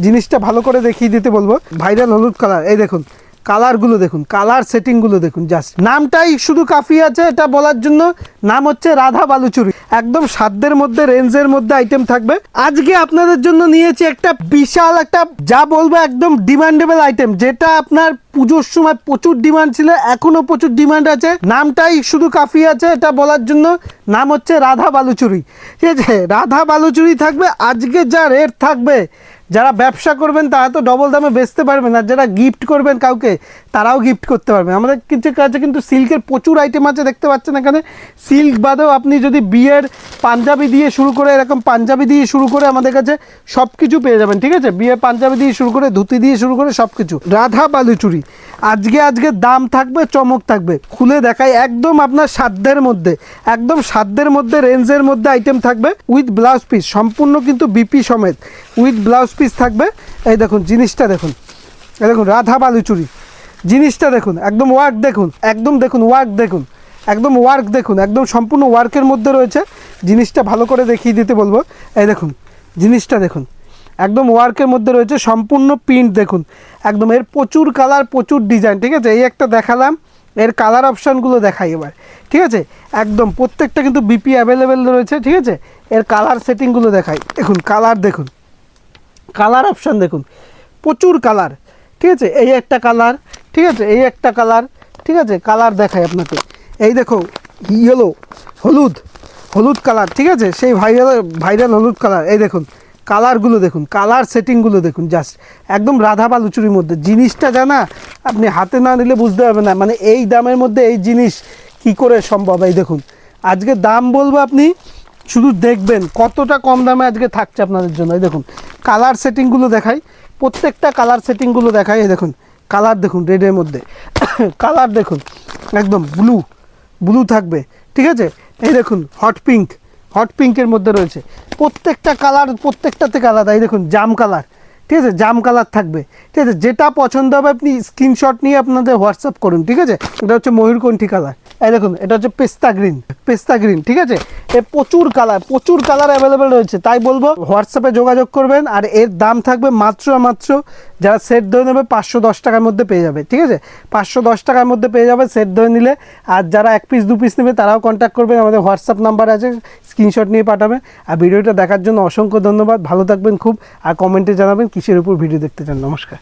জিনিসটা ভালো করে দেখিয়ে দিতে বলবো। ভাইরাল হলুদ কালার, এই দেখুন কালারগুলো দেখুন, কালার সেটিংগুলো দেখুন, জাস্ট নামটাই শুধু কাফি আছে এটা বলার জন্য। নাম হচ্ছে রাধা বালুচুরি, একদম সাধ্যের মধ্যে, রেঞ্জের মধ্যে আইটেম থাকবে। আজকে আপনাদের জন্য নিয়েছি একটা বিশাল, একটা যা বলবো একদম ডিমান্ডেবল আইটেম, যেটা আপনার পুজোর সময় প্রচুর ডিমান্ড ছিল, এখনো প্রচুর ডিমান্ড আছে। নামটাই শুধু কাফি আছে এটা বলার জন্য। নাম হচ্ছে রাধা বালুচুরি, ঠিক আছে? রাধা বালুচুরি থাকবে। আজকে যা রেট থাকবে, যারা ব্যবসা করবেন তারা তো ডবল দামে বেচতে পারবেন, আর যারা গিফট করবেন কাউকে তারাও গিফট করতে পারবেন। আমাদের কিছু কাছে কিন্তু সিল্কের প্রচুর আইটেম আছে, দেখতে পাচ্ছেন এখানে। সিল্ক বাদেও আপনি যদি বিয়ের পাঞ্জাবি দিয়ে শুরু করে, এরকম পাঞ্জাবি দিয়ে শুরু করে আমাদের কাছে সব কিছু পেয়ে যাবেন, ঠিক আছে? বিয়ের পাঞ্জাবি দিয়ে শুরু করে, ধুতি দিয়ে শুরু করে সব কিছু। রাধা বালুচুরি আজকে দাম থাকবে, চমক থাকবে। খুলে দেখাই, একদম আপনার সাধ্যের মধ্যে, একদম সাধ্যের মধ্যে, রেঞ্জের মধ্যে আইটেম থাকবে। উইথ ব্লাউজ পিস, সম্পূর্ণ কিন্তু বিপি সমেত উইথ ব্লাউজ পিস থাকবে। এই দেখুন জিনিসটা দেখুন, এই দেখুন রাধা বালুচুরি জিনিসটা দেখুন, একদম ওয়ার্ক দেখুন, একদম দেখুন ওয়ার্ক দেখুন, একদম ওয়ার্ক দেখুন, একদম সম্পূর্ণ ওয়ার্কের মধ্যে রয়েছে। জিনিসটা ভালো করে দেখিয়ে দিতে বলবো। এই দেখুন জিনিসটা দেখুন, একদম ওয়ার্কের মধ্যে রয়েছে, সম্পূর্ণ প্রিন্ট দেখুন, একদম। এর প্রচুর কালার, প্রচুর ডিজাইন, ঠিক আছে? এই একটা দেখালাম, এর কালার অপশানগুলো দেখাই এবার, ঠিক আছে? একদম প্রত্যেকটা কিন্তু বিপি অ্যাভেলেবেল রয়েছে, ঠিক আছে? এর কালার সেটিংগুলো দেখাই, দেখুন কালার দেখুন, কালার অপশান দেখুন, প্রচুর কালার, ঠিক আছে? এই একটা কালার, ঠিক আছে? এই একটা কালার, ঠিক আছে? কালার দেখাই আপনাকে। এই দেখো ইয়েলো, হলুদ, হলুদ কালার, ঠিক আছে? সেই ভাইরাল হলুদ কালার। এই দেখুন কালারগুলো দেখুন, কালার সেটিংগুলো দেখুন, জাস্ট একদম রাধা বালুচুরির মধ্যে। জিনিসটা জানা আপনি হাতে না নিলে বুঝতে পারবেন না, মানে এই দামের মধ্যে এই জিনিস কি করে সম্ভব। এই দেখুন আজকে দাম বলবো, আপনি শুধু দেখবেন কতটা কম দামে আজকে থাকছে আপনাদের জন্য। এই দেখুন কালার সেটিংগুলো দেখাই, প্রত্যেকটা কালার সেটিংগুলো দেখাই। এই দেখুন কালার দেখুন, রেডের মধ্যে কালার দেখুন, একদম ব্লু, ব্লু থাকবে, ঠিক আছে? এই দেখুন হট পিঙ্ক, হট পিঙ্কের মধ্যে রয়েছে। প্রত্যেকটা কালার প্রত্যেকটাতে আলাদা। এই দেখুন জাম কালার, ঠিক আছে? জাম কালার থাকবে, ঠিক আছে? যেটা পছন্দ হবে আপনি স্ক্রিনশট নিয়ে আপনাদের হোয়াটসঅ্যাপ করুন, ঠিক আছে? এটা হচ্ছে ময়ূরকণ্ঠী কালার। এই দেখুন এটা হচ্ছে পেস্তা গ্রিন, পেস্তা গ্রিন, ঠিক আছে? এর প্রচুর কালার অ্যাভেলেবেল রয়েছে। তাই বলবো হোয়াটসঅ্যাপে যোগাযোগ করবেন। আর এর দাম থাকবে মাত্র যারা সেট ধরে নেবে 510 টাকার মধ্যে পেয়ে যাবে, ঠিক আছে? 510 টাকার মধ্যে পেয়ে যাবে সেট ধরে নিলে। আর যারা 1 পিস 2 পিস নেবে তারাও কন্ট্যাক্ট করবেন, আমাদের হোয়াটসঅ্যাপ নাম্বার আছে, স্ক্রিনশট নিয়ে পাঠাবেন। আর ভিডিওটা দেখার জন্য অসংখ্য ধন্যবাদ। ভালো থাকবেন খুব, আর কমেন্টে জানাবেন কিসের উপর ভিডিও দেখতে চান। নমস্কার।